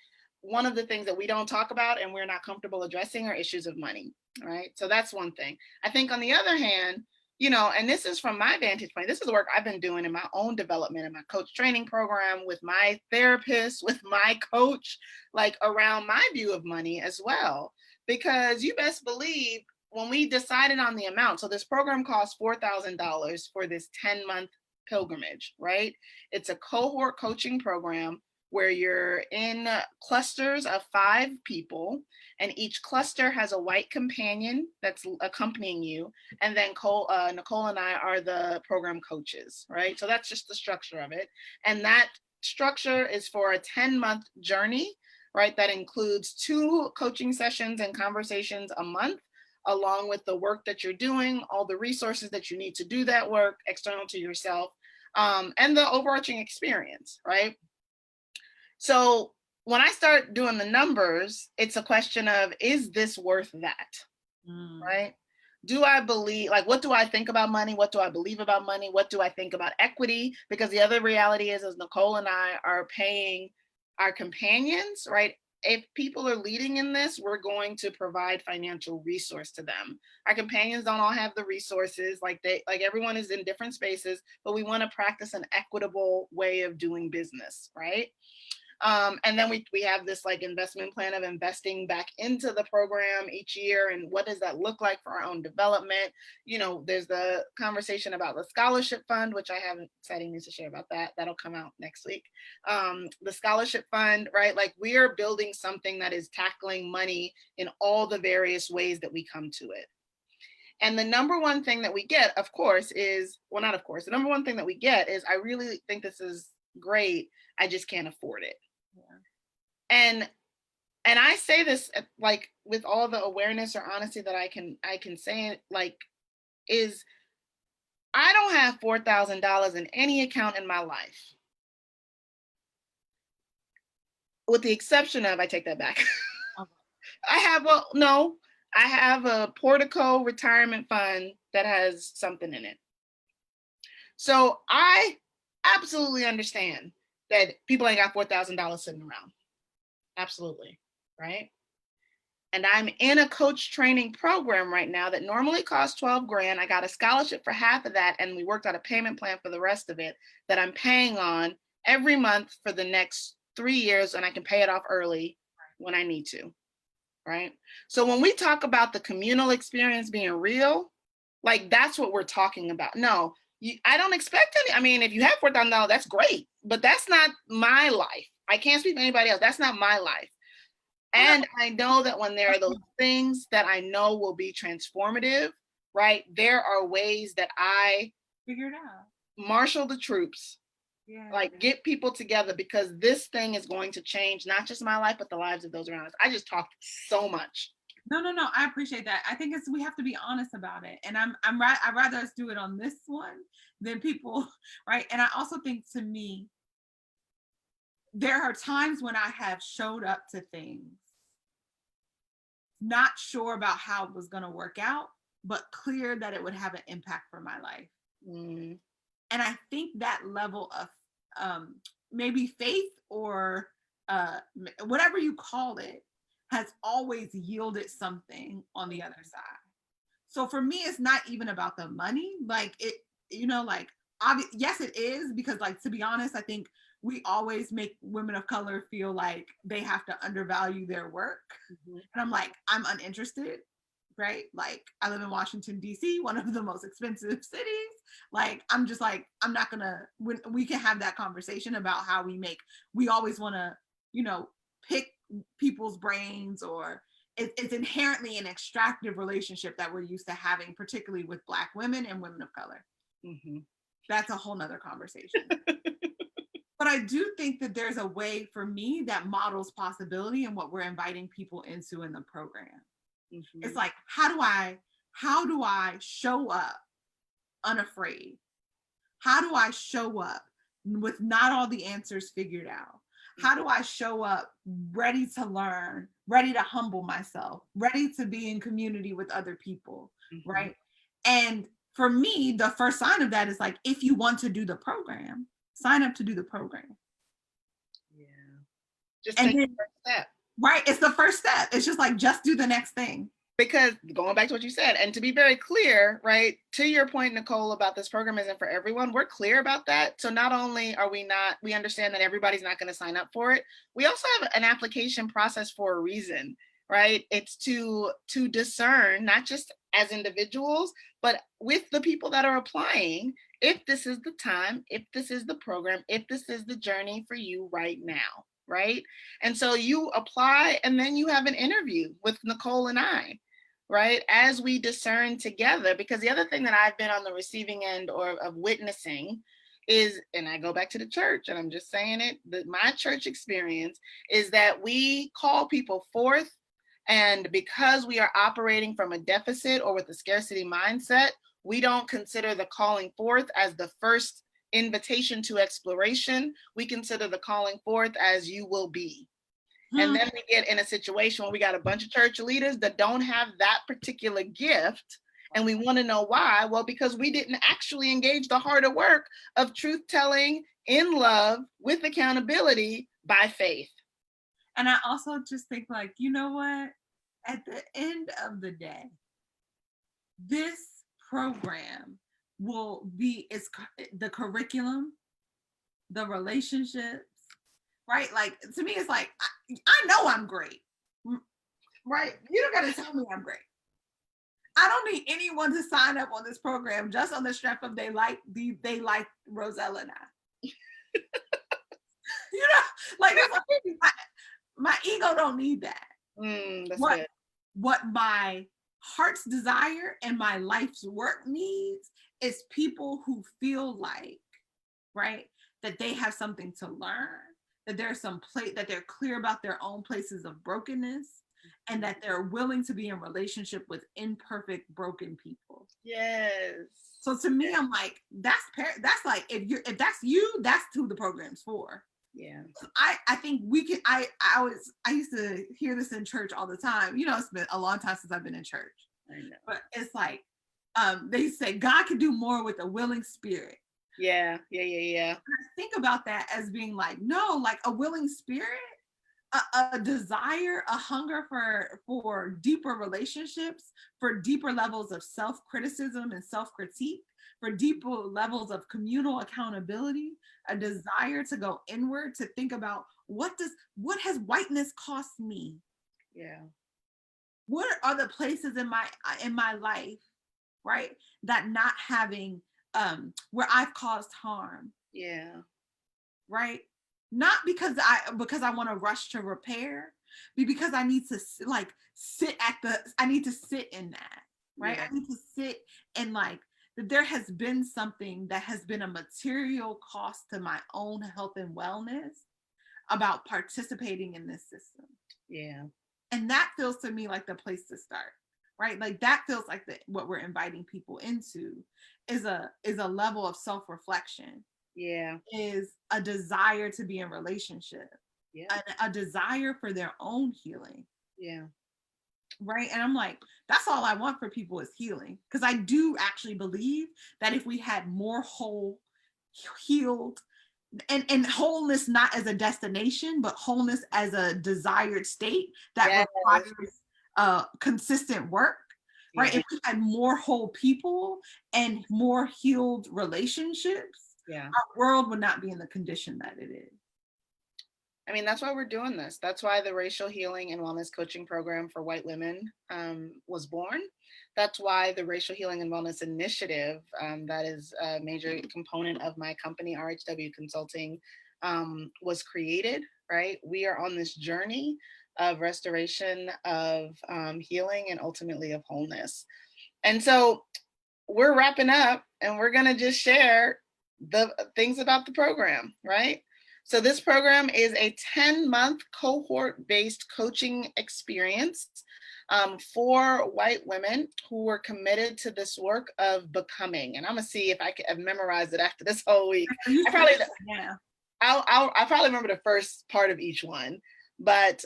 one of the things that we don't talk about and we're not comfortable addressing are issues of money, right? So that's one thing. I think on the other hand, and this is from my vantage point, this is the work I've been doing in my own development, in my coach training program, with my therapist, with my coach, like around my view of money as well. Because you best believe when we decided on the amount, so this program costs $4,000 for this 10-month pilgrimage, right? It's a cohort coaching program where you're in clusters of 5 people, and each cluster has a white companion that's accompanying you. And then Nicole and I are the program coaches, right? So that's just the structure of it. And that structure is for a 10-month journey, right? That includes 2 coaching sessions and conversations a month, along with the work that you're doing, all the resources that you need to do that work, external to yourself, and the overarching experience, right? So when I start doing the numbers, it's a question of, is this worth that, right? Do I believe, like, what do I think about money? What do I believe about money? What do I think about equity? Because the other reality is Nicole and I are paying our companions, right? If people are leading in this, we're going to provide financial resource to them. Our companions don't all have the resources, like everyone is in different spaces, but we want to practice an equitable way of doing business, right? And then we have this like investment plan of investing back into the program each year. And what does that look like for our own development? There's the conversation about the scholarship fund, which I have exciting news to share about that. That'll come out next week. The scholarship fund, right? Like, we are building something that is tackling money in all the various ways that we come to it. And the number one thing that we get, of course, is, well, not of course, the number one thing that we get is, I really think this is great, I just can't afford it. Yeah. And I say this like with all the awareness or honesty that I can say it, like, is I don't have $4,000 in any account in my life. With the exception of, I take that back. I have a Portico retirement fund that has something in it. So I absolutely understand that people ain't got $4,000 sitting around. Absolutely, right? And I'm in a coach training program right now that normally costs $12,000. I got a scholarship for half of that, and we worked out a payment plan for the rest of it that I'm paying on every month for the next 3 years, and I can pay it off early when I need to, right? So when we talk about the communal experience being real, like, that's what we're talking about. No, I don't expect any. I mean, if you have $4,000, that's great, but that's not my life. I can't speak for anybody else. That's not my life. And I know that when there are those things that I know will be transformative, right? There are ways that I figure it out, marshal the troops, yeah, like get people together, because this thing is going to change not just my life, but the lives of those around us. I just talked so much. No, I appreciate that. I think we have to be honest about it, and I'm right. I'd rather us do it on this one than people, right? And I also think, to me, there are times when I have showed up to things not sure about how it was going to work out, but clear that it would have an impact for my life. Mm. And I think that level of maybe faith, or whatever you call it, has always yielded something on the other side. So for me, it's not even about the money. Like, it, like, yes, it is, because, like, to be honest, I think we always make women of color feel like they have to undervalue their work. Mm-hmm. And I'm like, I'm uninterested, right? Like, I live in Washington, D.C., one of the most expensive cities. Like, I'm just like, I'm not gonna, we can have that conversation about how we always want to, pick people's brains, or it's inherently an extractive relationship that we're used to having, particularly with Black women and women of color. Mm-hmm. That's a whole nother conversation. But I do think that there's a way, for me, that models possibility in what we're inviting people into in the program. Mm-hmm. It's like, how do I show up unafraid? How do I show up with not all the answers figured out? How do I show up ready to learn, ready to humble myself, ready to be in community with other people, mm-hmm. right? And for me, the first sign of that is, like, if you want to do the program, sign up to do the program. Yeah. Just take the first step. Right. It's the first step. It's just like, just do the next thing. Because going back to what you said, and to be very clear, right, to your point, Nicole, about this program isn't for everyone, we're clear about that. So not only are we understand that everybody's not going to sign up for it, we also have an application process for a reason, right? It's to discern, not just as individuals, but with the people that are applying, if this is the time, if this is the program, if this is the journey for you right now, right? And so you apply, and then you have an interview with Nicole and I, right, as we discern together. Because the other thing that I've been on the receiving end of witnessing is, and I go back to the church, and I'm just saying it, my church experience is that we call people forth, and because we are operating from a deficit or with a scarcity mindset, we don't consider the calling forth as the first invitation to exploration. We consider the calling forth as you will be. And then we get in a situation where we got a bunch of church leaders that don't have that particular gift. And we want to know why. Well, because we didn't actually engage the harder work of truth telling in love with accountability by faith. And I also just think, like, you know what? At the end of the day, this program will be the curriculum, the relationships, right? Like, to me, it's like, I know I'm great, right? You don't got to tell me I'm great. I don't need anyone to sign up on this program just on the strength of they like Rozella and I. Like, my ego don't need that. What my heart's desire and my life's work needs is people who feel like, right, that they have something to learn, that there's some place, that they're clear about their own places of brokenness, and that they're willing to be in relationship with imperfect, broken people. Yes. So to me, I'm like, that's like, if that's you, that's who the program's for. Yeah. I think we can, I used to hear this in church all the time. It's been a long time since I've been in church. I know. But it's like, they say God can do more with a willing spirit. Yeah. I think about that as being like, no, like a willing spirit, a desire, a hunger for deeper relationships, for deeper levels of self-criticism and self-critique, for deeper levels of communal accountability, a desire to go inward, to think about what has whiteness cost me? Yeah. What are the places in my life, right, that not having where I've caused harm. Yeah. Right? Not because I want to rush to repair, but because I need to like I need to sit in that, right? Yeah. I need to sit and like that there has been something that has been a material cost to my own health and wellness about participating in this system. Yeah. And that feels to me like the place to start, right? Like that feels like what we're inviting people into is a level of self-reflection. Yeah. Is a desire to be in relationship. Yeah. A desire for their own healing. Yeah. Right. And I'm like, that's all I want for people is healing. Because I do actually believe that if we had more whole, healed, and wholeness not as a destination, but wholeness as a desired state that Yes. requires consistent work. Right. Yeah. If we had more whole people and more healed relationships, Yeah. our world would not be in the condition that it is. I mean, that's why we're doing this. That's why the Racial Healing and Wellness Coaching Program for White Women was born. That's why the Racial Healing and Wellness Initiative, that is a major component of my company, RHW Consulting, was created, right? We are on this journey of restoration, of healing, and ultimately of wholeness. And so we're wrapping up and we're going to just share the things about the program, right? So this program is a 10-month cohort-based coaching experience for white women who were committed to this work of becoming. And I'm gonna see if I can memorize it after this whole week. I'll probably remember the first part of each one, but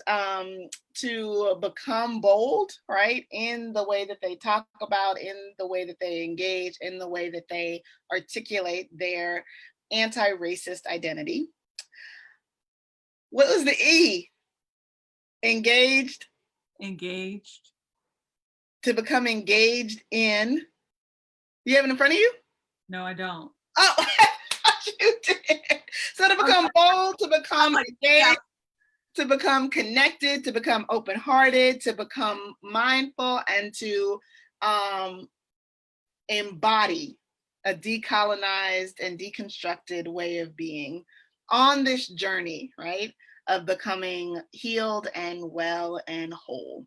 to become bold, right, in the way that they talk about, in the way that they engage, in the way that they articulate their anti-racist identity. What was the E? Engaged. Engaged. To become engaged in. You have it in front of you? No, I don't. Oh, you did. So to become bold, to become engaged, to become connected, to become open-hearted, to become mindful, and to embody a decolonized and deconstructed way of being on this journey, right, of becoming healed and well and whole.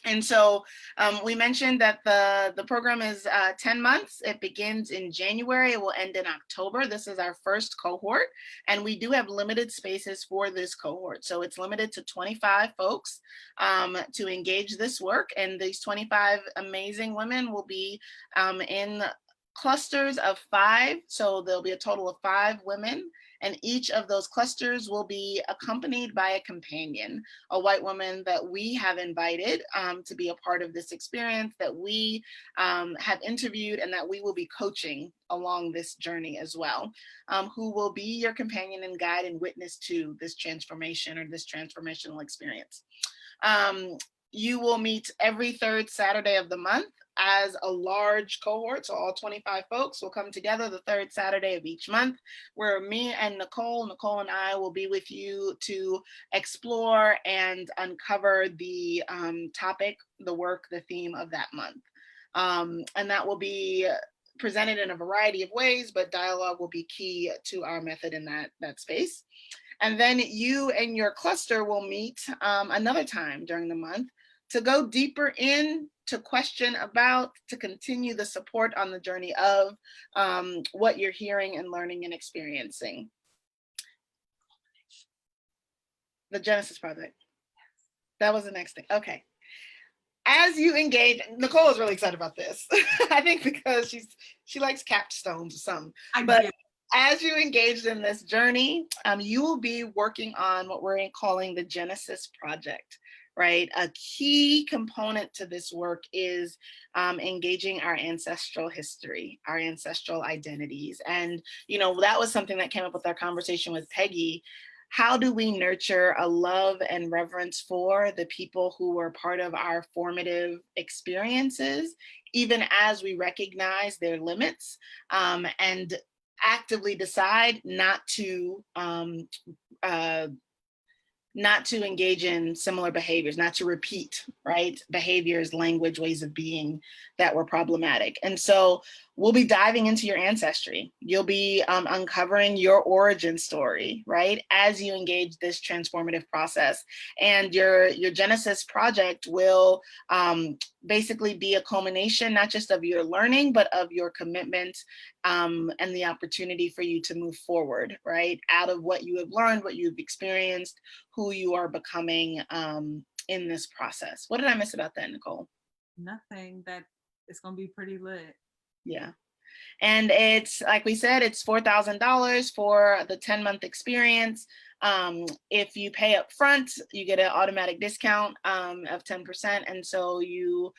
And so we mentioned that the program is 10 months. It begins in January. It will end in October. This is our first cohort. And we do have limited spaces for this cohort. So it's limited to 25 folks to engage this work. And these 25 amazing women will be in clusters of 5. So there'll be a total of 5 women. And each of those clusters will be accompanied by a companion, a white woman that we have invited to be a part of this experience, that we have interviewed, and that we will be coaching along this journey as well, who will be your companion and guide and witness to this transformation or this transformational experience. You will meet every 3rd Saturday of the month as a large cohort. So all 25 folks will come together the 3rd Saturday of each month, where me and Nicole and I will be with you to explore and uncover the topic, the work, the theme of that month. And that will be presented in a variety of ways, but dialogue will be key to our method in that space. And then you and your cluster will meet another time during the month to go deeper in, to question about, to continue the support on the journey of what you're hearing and learning and experiencing. The Genesis Project. That was the next thing. Okay. As you engage, Nicole is really excited about this. I think because she likes capstones or something. But as you engaged in this journey, you will be working on what we're calling the Genesis Project, right? A key component to this work is engaging our ancestral history, our ancestral identities. And, you know, that was something that came up with our conversation with Peggy. How do we nurture a love and reverence for the people who were part of our formative experiences, even as we recognize their limits, and actively decide not to engage in similar behaviors, not to repeat, right, behaviors, language, ways of being that were problematic. And so we'll be diving into your ancestry. You'll be uncovering your origin story, right? As you engage this transformative process. And your Genesis project will basically be a culmination, not just of your learning, but of your commitment and the opportunity for you to move forward, right? Out of what you have learned, what you've experienced, who you are becoming in this process. What did I miss about that, Nicole? Nothing. That it's going to be pretty lit. Yeah. And it's, like we said, it's $4,000 for the 10-month experience. If you pay up front, you get an automatic discount of 10%. And so you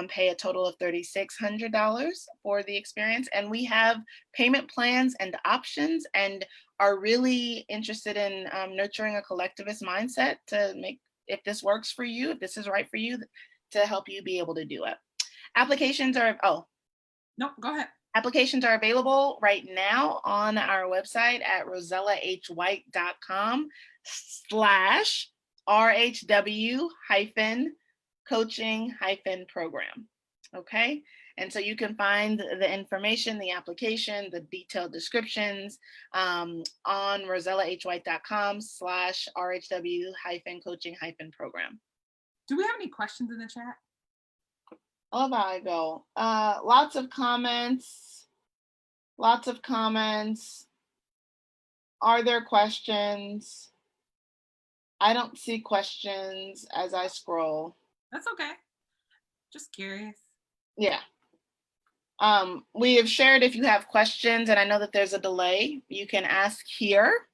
pay a total of $3,600 for the experience. And we have payment plans and options, and are really interested in nurturing a collectivist mindset to make, if this works for you, if this is right for you, to help you be able to do it. Applications are, Nope, go ahead. Applications are available right now on our website at rozellahwhite.com/RHW-coaching-program. Okay. And so you can find the information, the application, the detailed descriptions on rozellahwhite.com/RHW-coaching-program. Do we have any questions in the chat? Oh, there I go. Lots of comments. Lots of comments. Are there questions? I don't see questions as I scroll. That's okay. Just curious. Yeah. We have shared, if you have questions, and I know that there's a delay, you can ask here.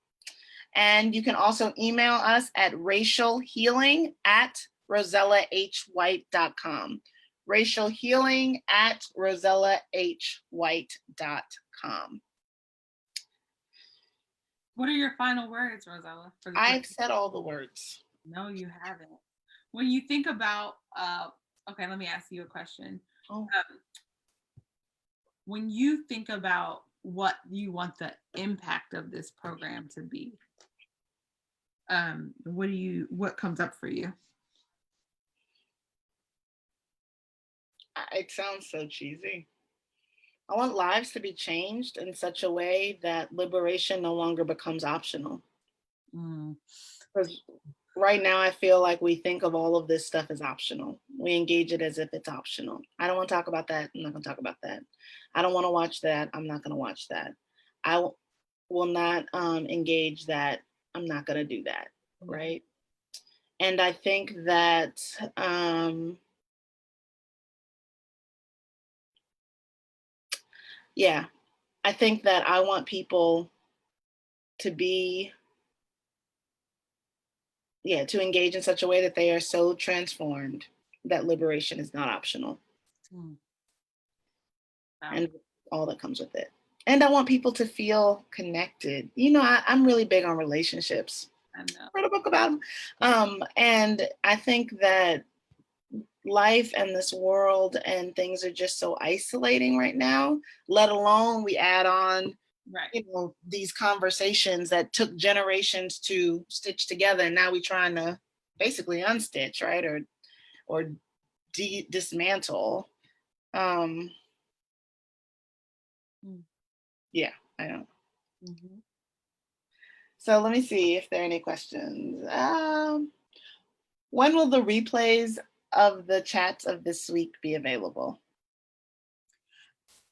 And you can also email us at racialhealing@rozellahwhite.com. racialhealing@rozellahwhite.com. What are your final words, Rozella? I've said all the words. No, you haven't. When you think about, okay, let me ask you a question. Oh. When you think about what you want the impact of this program to be, what comes up for you? It sounds so cheesy. I want lives to be changed in such a way that liberation no longer becomes optional. Because right now I feel like we think of all of this stuff as optional. We engage it as if it's optional. I don't want to talk about that. I'm not going to talk about that. I don't want to watch that. I'm not going to watch that. I will not engage that. I'm not going to do that. Right. And I think that I think that I want people to be, to engage in such a way that they are so transformed that liberation is not optional. And all that comes with it. And I want people to feel connected. You know, I'm really big on relationships. I know. I wrote a book about them. And I think that life and this world and things are just so isolating right now, let alone we add on, you know, these conversations that took generations to stitch together. And now we're trying to basically unstitch, right? Or dismantle. Yeah, I know. Mm-hmm. So let me see if there are any questions. When will the replays of the chats of this week be available?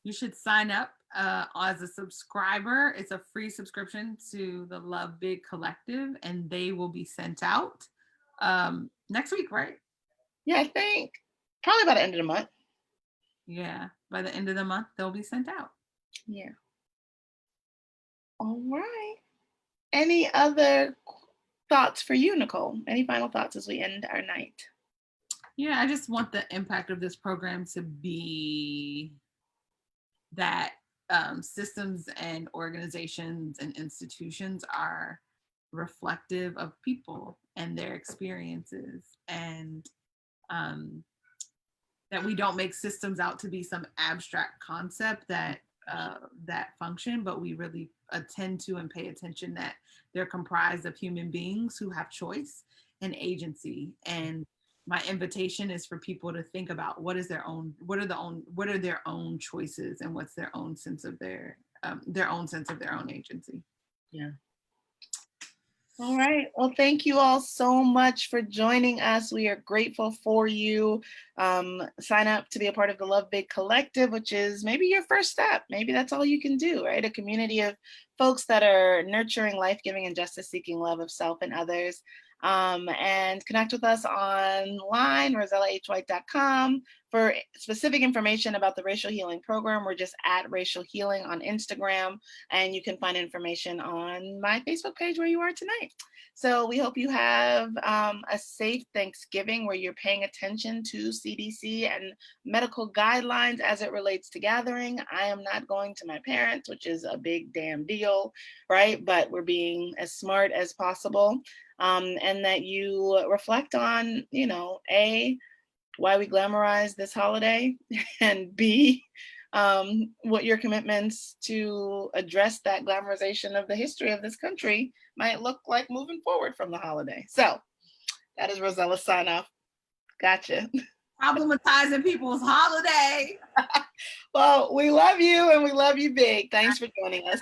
You should sign up as a subscriber. It's a free subscription to the Love Big Collective, and they will be sent out next week, right? Yeah, I think probably by the end of the month. Yeah, by the end of the month, they'll be sent out. Yeah. All right. Any other thoughts for you, Nicole? Any final thoughts as we end our night? Yeah, I just want the impact of this program to be that systems and organizations and institutions are reflective of people and their experiences, and that we don't make systems out to be some abstract concept that function, but we really attend to and pay attention that they're comprised of human beings who have choice and agency, and my invitation is for people to think about what are their own choices, and what's their own sense of their own agency. Yeah. All right. Well, thank you all so much for joining us. We are grateful for you. Sign up to be a part of the Love Big Collective, which is maybe your first step. Maybe that's all you can do, right? A community of folks that are nurturing, life-giving, and justice-seeking love of self and others. And connect with us online, rozellahwhite.com. For specific information about the Racial Healing Program, we're just at Racial Healing on Instagram, and you can find information on my Facebook page where you are tonight. So we hope you have a safe Thanksgiving where you're paying attention to CDC and medical guidelines as it relates to gathering. I am not going to my parents, which is a big damn deal, right? But we're being as smart as possible. And that you reflect on, A, why we glamorize this holiday, and B, what your commitments to address that glamorization of the history of this country might look like moving forward from the holiday. So that is Rozella's sign off. Gotcha. Problematizing people's holiday. Well, we love you, and we love you big. Thanks for joining us.